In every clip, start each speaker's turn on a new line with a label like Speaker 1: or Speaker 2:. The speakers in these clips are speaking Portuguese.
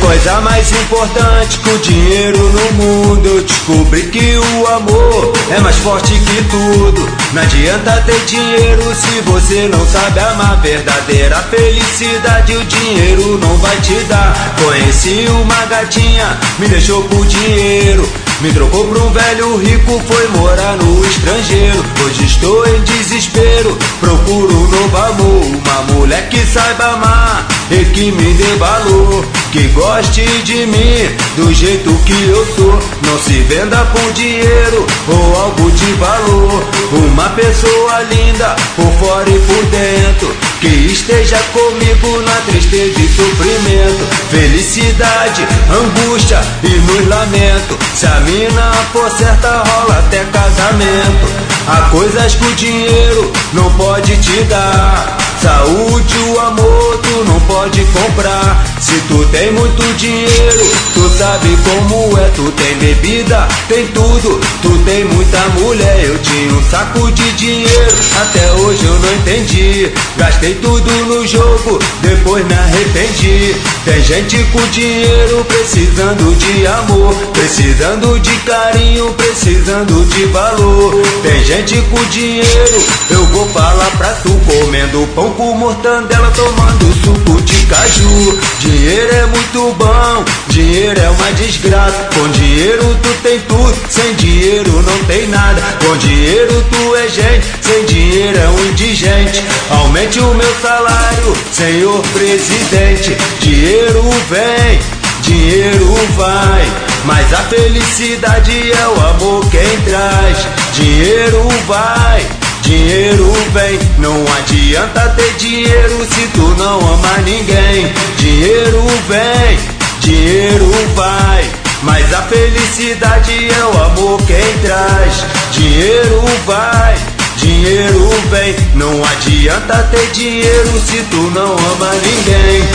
Speaker 1: coisa mais importante que o dinheiro no mundo. Eu descobri que o amor é mais forte que tudo. Não adianta ter dinheiro se você não sabe amar. Verdadeira felicidade o dinheiro não vai te dar. Conheci uma gatinha, me deixou por dinheiro, me trocou pra um velho rico, foi morar no estrangeiro. Hoje estou em desespero, procuro um novo amor. Uma mulher que saiba amar e que me dê valor, que goste de mim do jeito que eu sou. Não se venda por dinheiro ou algo de valor. Uma pessoa linda por fora e por dentro, que esteja comigo na tristeza e sofrimento, felicidade, angústia e nos lamento. Se a mina for certa rola até casamento. Há coisas que o dinheiro não pode te dar. Saúde, o amor tu não pode comprar. Se tu tem muito dinheiro, tu sabe como é. Tu tem bebida, tem tudo, tu tem muita mulher. Eu tinha um saco de dinheiro, até hoje eu não entendi. Gastei tudo no jogo, depois me arrependi. Tem gente com dinheiro precisando de amor, precisando de carinho, precisando de valor. Tem gente com dinheiro, eu vou falar pra tu, comendo pão com mortandela, tomando suco de caju. Dinheiro é muito bom, dinheiro é uma desgraça. Com dinheiro tu tem tudo, sem dinheiro não tem nada. Com dinheiro tu é gente, sem dinheiro é um indigente. Aumente o meu salário, senhor presidente. Dinheiro vem, dinheiro vai, mas a felicidade é o amor quem traz. Dinheiro vai, dinheiro vem, não adianta ter dinheiro se tu não ama ninguém. Dinheiro vem, dinheiro vai, mas a felicidade é o amor quem traz. Dinheiro vai, dinheiro vem, não adianta ter dinheiro se tu não ama ninguém.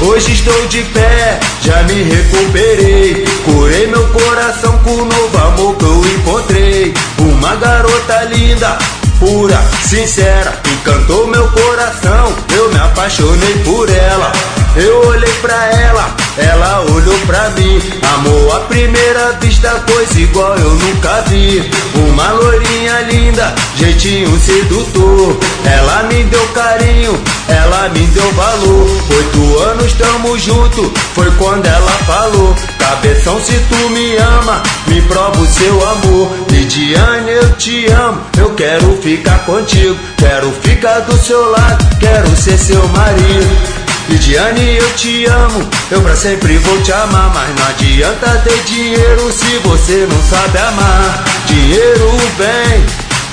Speaker 1: Hoje estou de pé, já me recuperei, curei meu coração com o novo amor que eu encontrei. Uma garota linda, pura, sincera, encantou meu coração, eu me apaixonei por ela. Eu olhei pra ela, ela olhou pra mim. Amor à primeira vista, coisa igual eu nunca vi. Uma loirinha linda, jeitinho sedutor. Ela me deu carinho, ela me deu valor. 8 anos tamo junto, foi quando ela falou: cabeção, se tu me ama, me prova o seu amor. Lidiane, eu te amo, eu quero ficar contigo, quero ficar do seu lado, quero ser seu marido. Lidiane, eu te amo, eu pra sempre vou te amar, mas não adianta ter dinheiro se você não sabe amar. Dinheiro vem,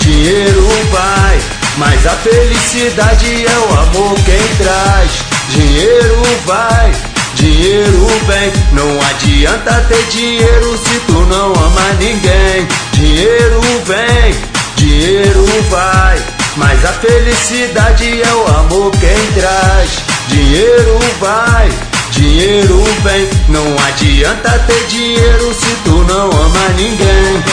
Speaker 1: dinheiro vai, mas a felicidade é o amor quem traz. Dinheiro vai, dinheiro vem, não adianta ter dinheiro se tu não ama ninguém. Dinheiro vem, dinheiro vai, mas a felicidade é o amor quem traz. Dinheiro vai, dinheiro vem, não adianta ter dinheiro se tu não ama ninguém.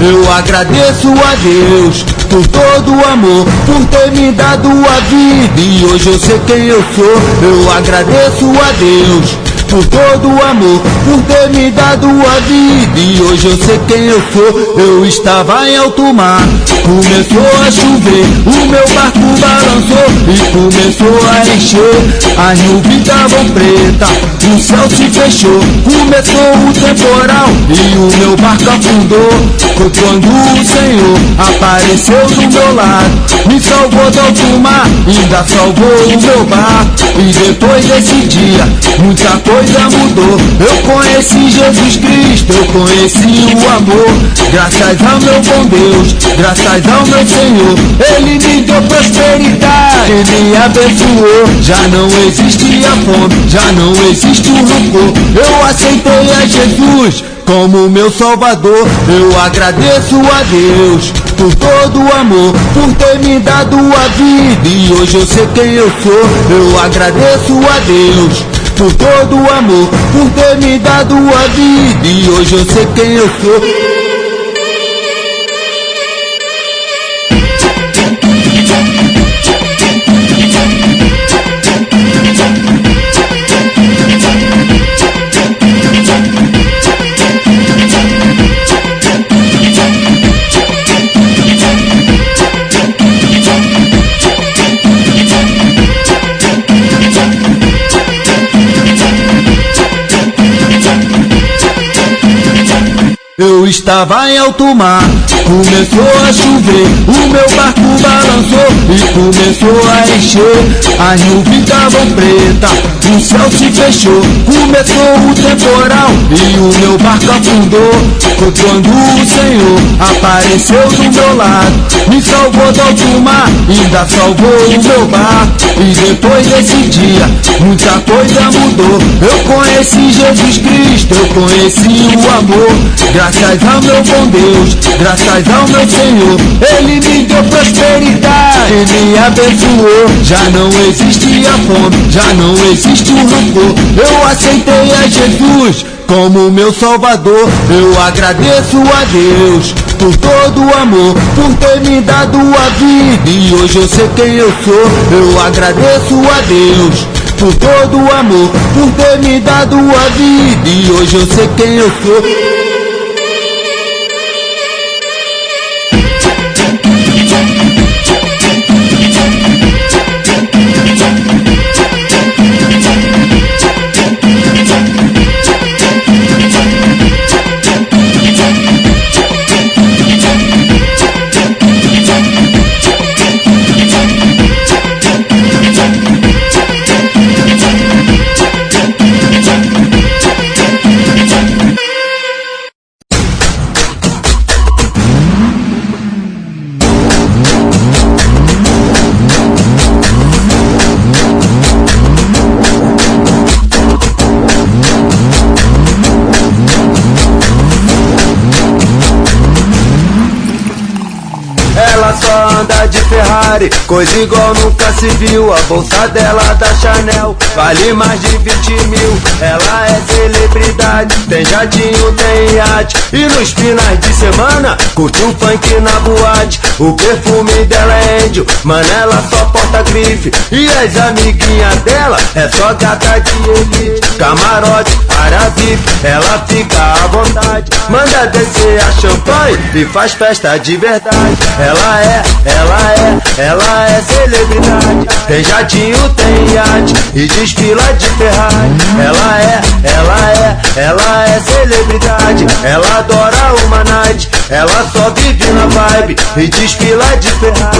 Speaker 2: Eu agradeço a Deus por todo o amor, por ter me dado a vida e hoje eu sei quem eu sou. Eu agradeço a Deus por todo o amor, por ter me dado a vida. E hoje eu sei quem eu sou. Eu estava em alto mar, começou a chover, o meu barco balançou e começou a encher. As nuvens estavam pretas, o céu se fechou, começou o temporal e o meu barco afundou. Foi quando o Senhor apareceu do meu lado, me salvou do alto mar, ainda salvou o meu barco. E depois desse dia, muita coisa mudou. Eu conheci Jesus Cristo, eu conheci o amor. Graças ao meu bom Deus, graças ao meu Senhor, Ele me deu prosperidade, Ele me abençoou. Já não existe a fome, já não existe o rancor. Eu aceitei a Jesus como meu Salvador. Eu agradeço a Deus por todo o amor, por ter me dado a vida. E hoje eu sei quem eu sou. Eu agradeço a Deus por todo o amor, por ter me dado a vida. E hoje eu sei quem eu sou. Eu estava em alto mar, começou a chover, o meu barco balançou e começou a encher. As nuvens estavam pretas, o céu se fechou, começou o temporal e o meu barco afundou. Foi quando o Senhor apareceu do meu lado, me salvou do alto mar, ainda salvou o meu barco. E depois desse dia, muita coisa mudou. Eu conheci Jesus Cristo, eu conheci o amor. Graças ao meu bom Deus, graças ao meu Senhor, Ele me deu prosperidade, Ele me abençoou. Já não existe a fome, já não existe o rancor. Eu aceitei a Jesus como meu Salvador. Eu agradeço a Deus por todo o amor, por ter me dado a vida. E hoje eu sei quem eu sou. Eu agradeço a Deus por todo o amor, por ter me dado a vida. E hoje eu sei quem eu sou.
Speaker 1: Só anda de Ferrari, coisa igual nunca se viu. A bolsa dela da Chanel vale mais de 20 mil. Ela é celebridade, tem jatinho, tem iate, e nos finais de semana curte um funk na boate. O perfume dela é índio, mano, ela só porta grife. E as amiguinhas dela é só gata de elite. Camarote, área VIP, ela fica à vontade. Manda descer a champanhe e faz festa de verdade. Ela é celebridade, tem jatinho, tem iate, e desfila de Ferrari. Ela é celebridade, ela adora uma night, ela só vive na vibe e desfila de Ferrari.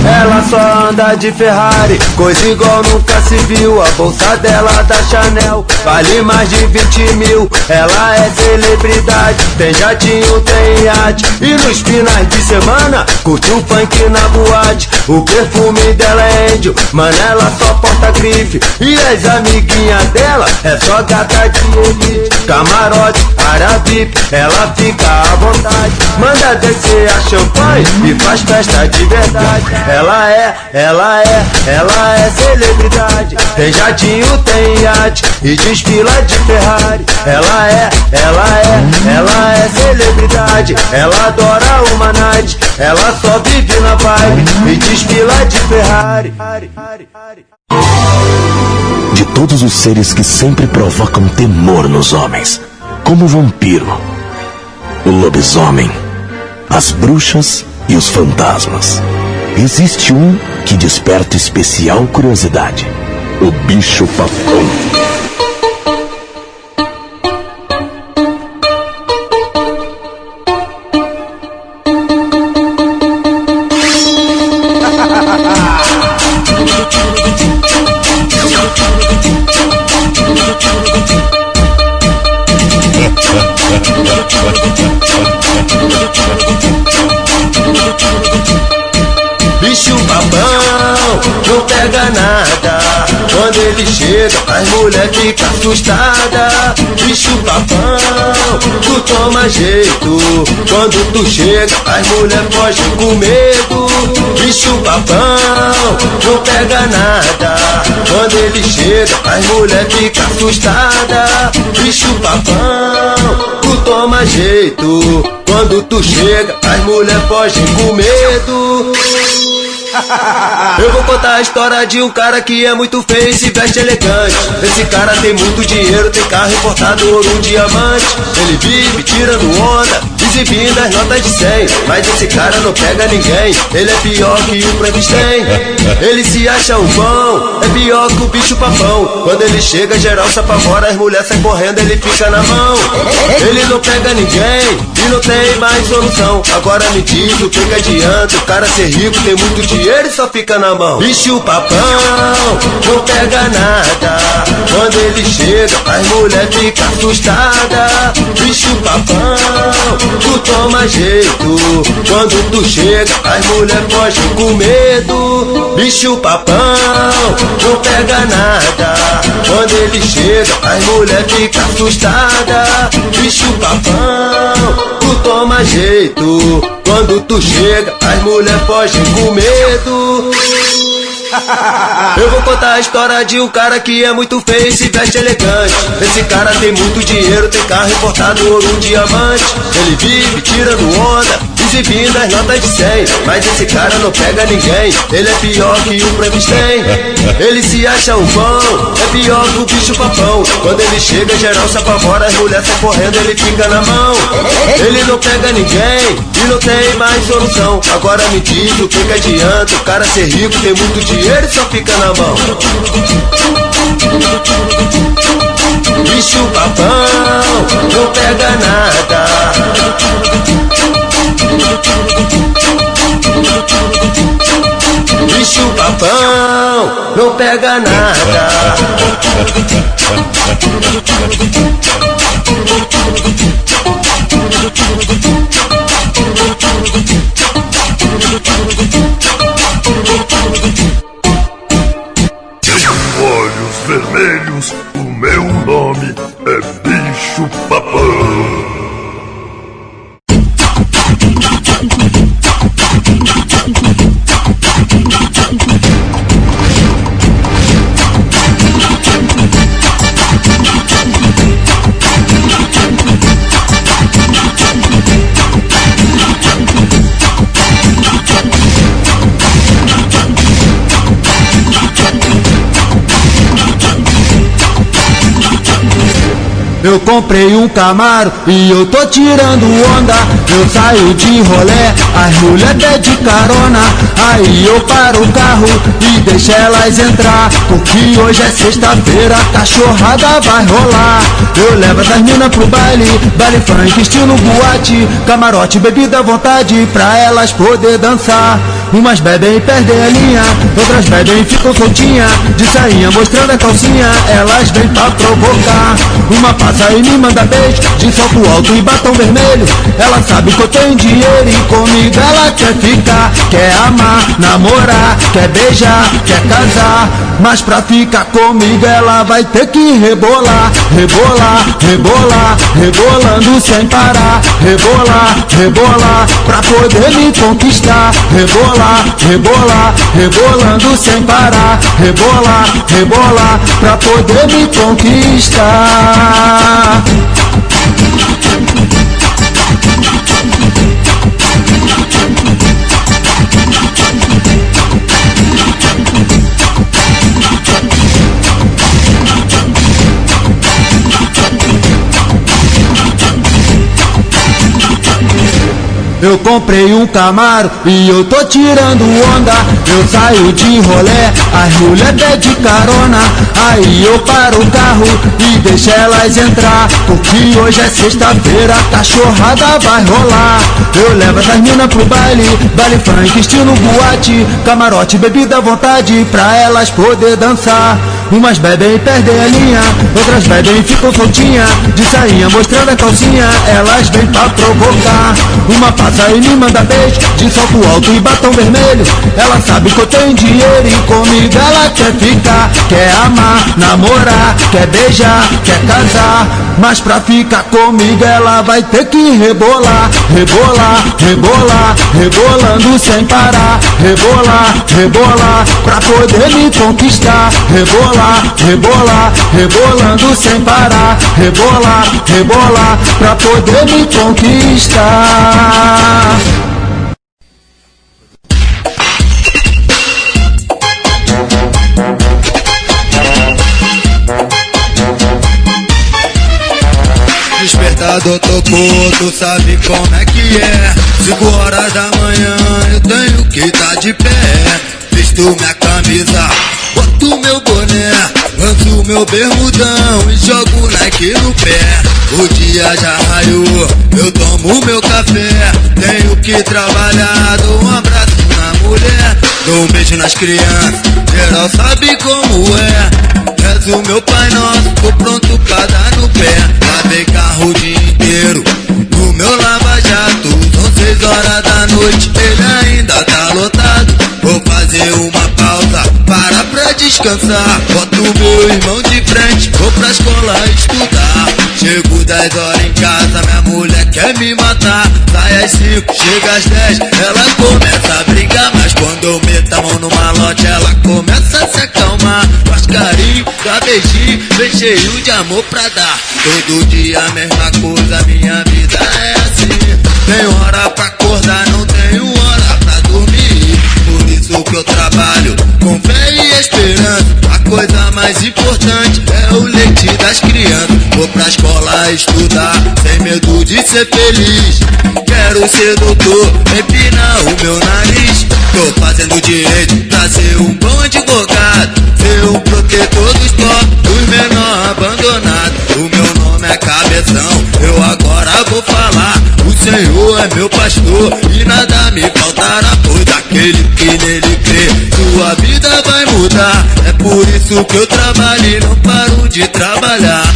Speaker 1: Ela só anda de Ferrari, coisa igual nunca se viu. A bolsa dela da Chanel vale mais de 20 mil. Ela é celebridade, tem jatinho, tem iate, e nos finais de semana curte um funk na boate. O perfume dela é índio, mano, ela só porta grife. E as amiguinhas dela é só gata de elite. Camarote, área VIP, ela fica à vontade. Manda descer a champanhe e faz festa de verdade. Ela ela é celebridade. Tem jatinho, tem iate e desfila de Ferrari. Ela é celebridade. Ela adora uma night, ela só vive na vibe e desfila de Ferrari.
Speaker 3: De todos os seres que sempre provocam temor nos homens, como o vampiro, o lobisomem, as bruxas e os fantasmas, existe um que desperta especial curiosidade: o bicho-papão.
Speaker 1: Bicho-papão não pega nada. Quando ele chega, as mulher fica assustada. Bicho-papão, tu toma jeito. Quando tu chega, as mulher fogem com medo. Bicho-papão não pega nada. Quando ele chega, as mulher fica assustada. Bicho-papão, tu toma jeito. Quando tu chega, as mulher fogem com medo. Eu vou contar a história de um cara que é muito feio e se veste elegante. Esse cara tem muito dinheiro, tem carro importado, ouro, diamante. Ele vive tirando onda, exibindo as notas de 100. Mas esse cara não pega ninguém, ele é pior que o Frankenstein. Ele se acha um bom, é pior que o bicho-papão. Quando ele chega, geral se apavora, as mulheres saem correndo, ele fica na mão. Ele não pega ninguém e não tem mais solução. Agora me diz o que adianta o cara ser rico, tem muito dinheiro e só fica na mão. Bicho-papão não pega nada. Quando ele chega, as mulher fica assustada. Bicho-papão, tu toma jeito. Quando tu chega, as mulher fogem com medo. Bicho-papão não pega nada. Quando ele chega, as mulher fica assustada. Bicho-papão, tu toma jeito. Quando tu chega, as mulher fogem com medo. Eu vou contar a história de um cara que é muito feio e se veste elegante. Esse cara tem muito dinheiro, tem carro importado, ouro, diamante. Ele vive tirando onda, exibindo as notas de 100. Mas esse cara não pega ninguém, ele é pior que o Frankenstein. Ele se acha um bom, é pior que o bicho-papão. Quando ele chega, geral se apavora, as mulheres saem correndo, ele fica na mão. Ele não pega ninguém e não tem mais solução. Agora me diz o que adianta o cara ser rico, tem muito dinheiro e só fica na mão. Bicho-papão não pega nada. Bicho-papão não pega nada.
Speaker 4: Olhos vermelhos, o meu nome é Bicho-papão.
Speaker 2: Eu comprei um Camaro e eu tô tirando onda. Eu saio de rolé, as mulher pede carona. Aí eu paro o carro e deixo elas entrar, porque hoje é sexta-feira, a cachorrada vai rolar. Eu levo essas minas pro baile, baile funk estilo boate. Camarote, bebida à vontade, pra elas poder dançar. Umas bebem e perdem a linha, outras bebem e ficam soltinha, de sainha mostrando a calcinha, elas vêm pra provocar. Uma passa e me manda beijo, de salto alto e batom vermelho. Ela sabe que eu tenho dinheiro e comigo ela quer ficar. quer amar, namorar, quer beijar, quer casar. Mas pra ficar comigo ela vai ter que rebolar, rebolar, rebolar, rebolando sem parar. Rebolar, rebolar, pra poder me conquistar. Rebolar, rebolar, rebolando sem parar. Rebolar, rebolar, pra poder me conquistar. Eu comprei um Camaro e eu tô tirando onda. Eu saio de rolé, as mulher pede carona. Aí eu paro o carro e deixo elas entrar, porque hoje é sexta-feira, a cachorrada vai rolar. Eu levo essas minas pro baile, baile funk, estilo boate, camarote, bebida à vontade, pra elas poder dançar. Umas bebem e perdem a linha, outras bebem e ficam soltinha, de sainha mostrando a calcinha, elas vêm pra provocar. Uma passa e me manda beijo, de salto alto e batom vermelho. Ela sabe que eu tenho dinheiro e comigo ela quer ficar. Quer amar, namorar, quer beijar, quer casar. Mas pra ficar comigo ela vai ter que rebolar, rebolar, rebolar, rebolando sem parar. Rebolar, rebolar, pra poder me conquistar. Rebolar, rebolar, rebolando sem parar. Rebolar, rebolar, pra poder me conquistar. Despertador tocou, tu sabe como é que é. 5 horas da manhã eu tenho que tá de pé. Visto minha camisa, boto meu boné, lanço meu bermudão e jogo Nike no pé. O dia já raiou, eu tomo meu café. Tenho que trabalhar, dou um abraço na mulher, dou um beijo nas crianças, geral sabe como é. Rezo meu Pai Nosso, tô pronto pra dar no pé. Lavei carro o dia inteiro no meu lava-jato. São 6 horas da noite, ele ainda tá lotado. Vou fazer uma pausa, para pra descansar. Boto meu irmão de frente, vou pra escola estudar. Chego 10 horas em casa, minha mulher quer me matar. Sai às 5, chega às 10, ela começa a brigar. Mas quando eu meto a mão no malote, ela começa a se acalmar. Faz carinho, dá beijinho, vem cheio de amor pra dar. Todo dia a mesma coisa, minha vida é assim. Tenho hora pra acordar, não tenho hora pra dormir. Por isso que eu trabalho com fé e esperança. A coisa mais importante é o leite das crianças. Vou pra escola estudar, sem medo de ser feliz. Quero ser doutor, empinar o meu nariz. Tô fazendo direito pra ser um bom advogado, ser um protetor dos pobres, dos menores abandonados. O meu nome é Cabeção, eu agora vou falar. O Senhor é meu pastor e nada me faltará, pois aquele que nele crê, sua vida vai mudar. É por isso que eu trabalho e não paro de trabalhar.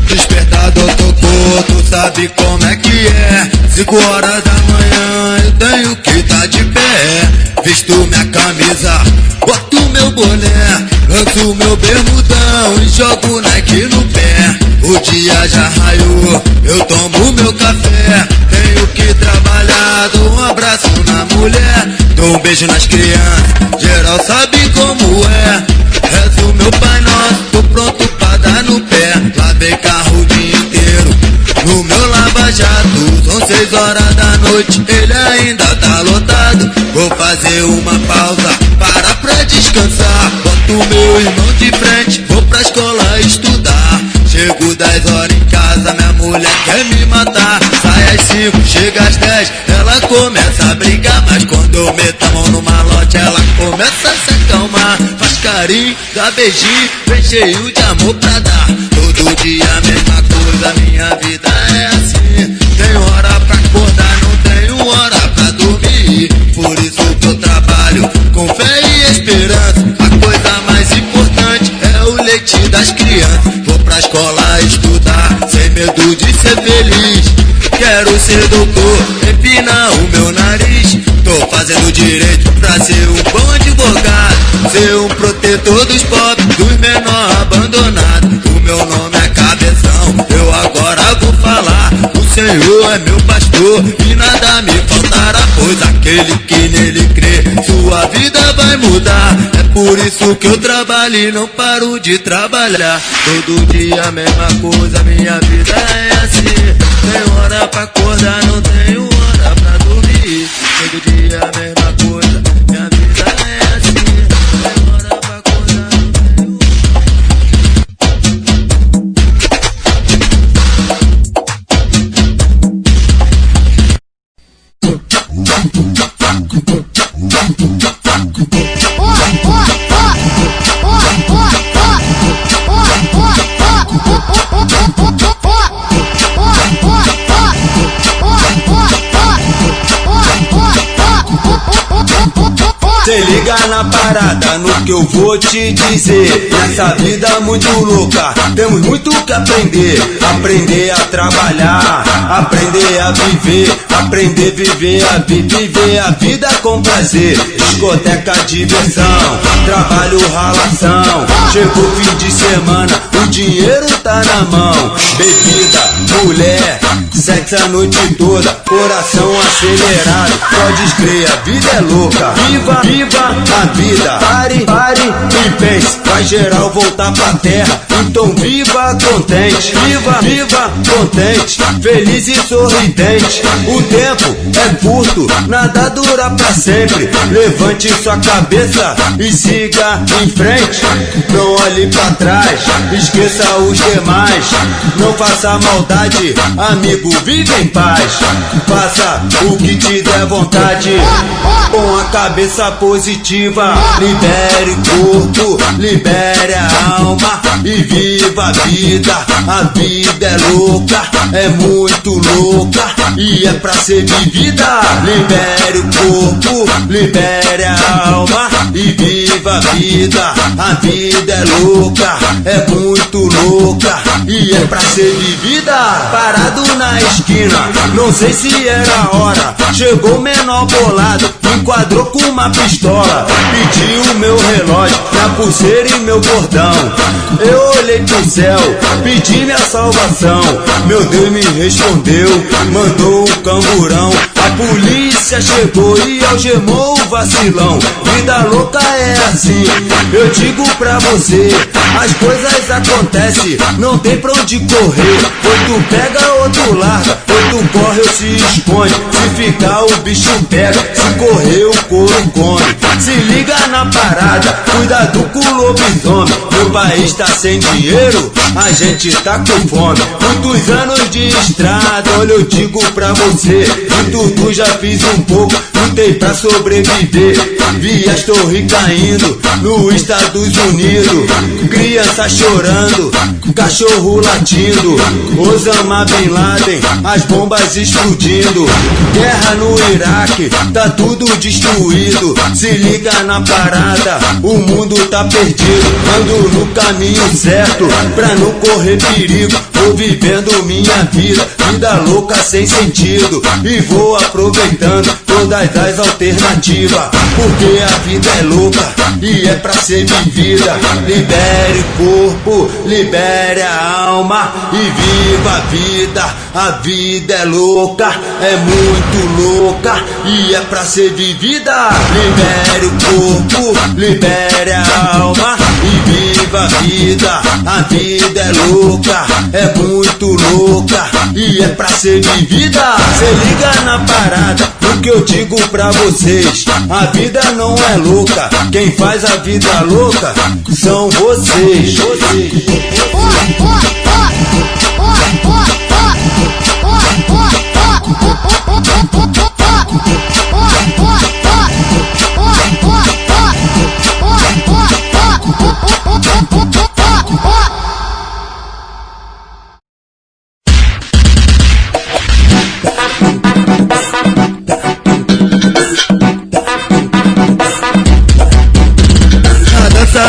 Speaker 2: Despertador tocou, tu sabe como é que é. 5 horas da manhã eu tenho que tá de pé. Visto minha camisa, boto meu boné, lanço meu bermudão e jogo Nike no pé. O dia já raiou, eu tomo meu café. Tenho que trabalhar, dou um abraço na mulher, dou um beijo nas crianças, geral sabe como é. Rezo meu Pai Nosso, tô pronto pra dar no pé. Lavei carro o dia inteiro no meu lava-jato. São 6 horas da noite, ele ainda tá lotado. Vou fazer uma pausa, para pra descansar. Boto meu irmão de frente, vou pra escola estudar. Chego 10 horas em casa, minha mulher quer me matar. Sai às 5, chega às 10, ela começa a brigar. Mas quando eu meto a mão no malote, ela começa a se acalmar. Faz carinho, dá beijinho, vem cheio de amor pra dar. Todo dia a mesma coisa, minha vida é assim. Tenho hora pra acordar, não tenho hora pra dormir. Por isso que eu trabalho com fé e esperança. A coisa mais importante é o leite das crianças. Vou pra escola estudar, sem medo de ser feliz. Quero ser doutor, empinar o meu nariz.
Speaker 1: direito pra ser um bom advogado, ser um protetor dos pobres, dos menores abandonados. O meu nome é Cabeção, eu agora vou falar. O Senhor é meu pastor e nada me faltará, pois aquele que nele crê, sua vida vai mudar. É por isso que eu trabalho e não paro de trabalhar. Todo dia a mesma coisa, minha vida é assim. Tem hora pra acordar, não tenho hora pra dormir. Todo dia a mesma coisa, minha vida é assim. Tem hora pra acordar, não tenho Se liga na parada, no que eu vou te dizer. Nessa vida muito louca, temos muito que aprender. Aprender a trabalhar, aprender a viver. Aprender a viver a vida com prazer. Discoteca, diversão, trabalho, ralação. Chegou fim de semana, o dinheiro tá na mão. Bebida, mulher, sexo a noite toda, coração acelerado. Pode crer, a vida é louca. Viva a vida, pare e pense. Vai geral voltar pra terra, então viva contente. Viva contente, feliz e sorridente. O tempo é curto, nada dura pra sempre. Levante sua cabeça e siga em frente. Não olhe pra trás, esqueça os demais. Não faça maldade, amigo, vive em paz. Faça o que te der vontade, com a cabeça positiva. Libere o corpo, libere a alma e viva a vida. A vida é louca, é muito louca e é pra ser vivida. Libere o corpo, libere a alma e viva a vida. A vida é louca, é muito louca e é pra ser vivida. Parado na esquina, não sei se era a hora. Chegou o menor bolado, me enquadrou com uma pistola. Pediu o meu relógio, minha pulseira e meu bordão. Eu olhei pro céu, pedi minha salvação. Meu Deus me respondeu, mandou um camburão. A polícia chegou e algemou o vacilão. Vida louca é assim, eu digo pra você. As coisas acontecem, não tem pra onde correr. Ou tu pega ou tu larga, ou tu corre ou se esconde. Se ficar o bicho pega, se correr o couro come. Se liga na parada, cuidado com o lobisomem. Meu país tá sem dinheiro, a gente tá com fome. Muitos anos de estrada, olha eu digo pra você. De tudo já fiz um pouco, lutei pra sobreviver. Vi as torres caindo nos Estados Unidos, criança chorando, cachorro latindo. Osama Bin Laden, as bombas explodindo. Guerra no Iraque, tá tudo destruído. Se liga na parada, o mundo tá perdido. Ando no caminho certo, pra não correr perigo. Vou vivendo minha vida, vida louca sem sentido. E vou aproveitando todas as alternativas, porque a vida é louca e é pra ser vivida. Libere o corpo, libere a alma e viva a vida. A vida é louca, é muito louca e é pra ser vivida. Libere o corpo, libere a alma e viva a vida. A vida é louca, é muito louca e é pra ser vivida. Se liga na parada, no que eu digo pra vocês. A vida não é louca, quem faz a vida louca são vocês.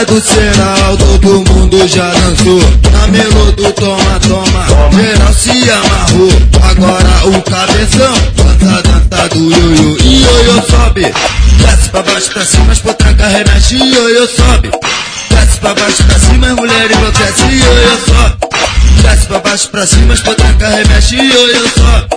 Speaker 1: Do Ceral, todo mundo já dançou. Na melô do toma, toma, geral se amarrou. Agora o Cabeção, dança do ioiô. E ioiô sobe,
Speaker 2: pra baixo, pra cima, as potranca remexe, ioiô sobe. Desce pra baixo, pra cima, as mulheres enlouquece, ioiô sobe. Desce pra baixo, pra cima, as potranca remexe, ioiô sobe.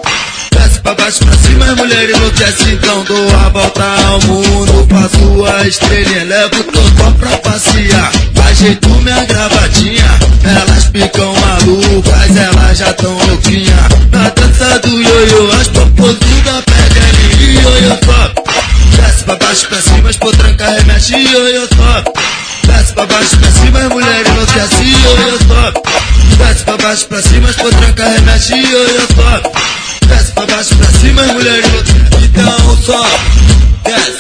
Speaker 2: Desce pra baixo, pra cima, as mulheres enlouquece. Então dou a volta ao mundo, faço a estrelinha, levo o totó pra passear. Ajeito minha gravatinha, elas ficam malucas, elas já tão louquinha. Na dança do ioiô, as popozudas pedem e ioiô sobe. Desce pra baixo, pra cima, as potranca remexe, ioiô sobe. Desce pra baixo, pra cima, as mulheres enlouquece, ioiô sobe. Desce pra baixo, pra cima, as potranca remexe, ioiô sobe. Desce pra baixo, pra cima, as mulheres enlouquece. Então sobe, desce.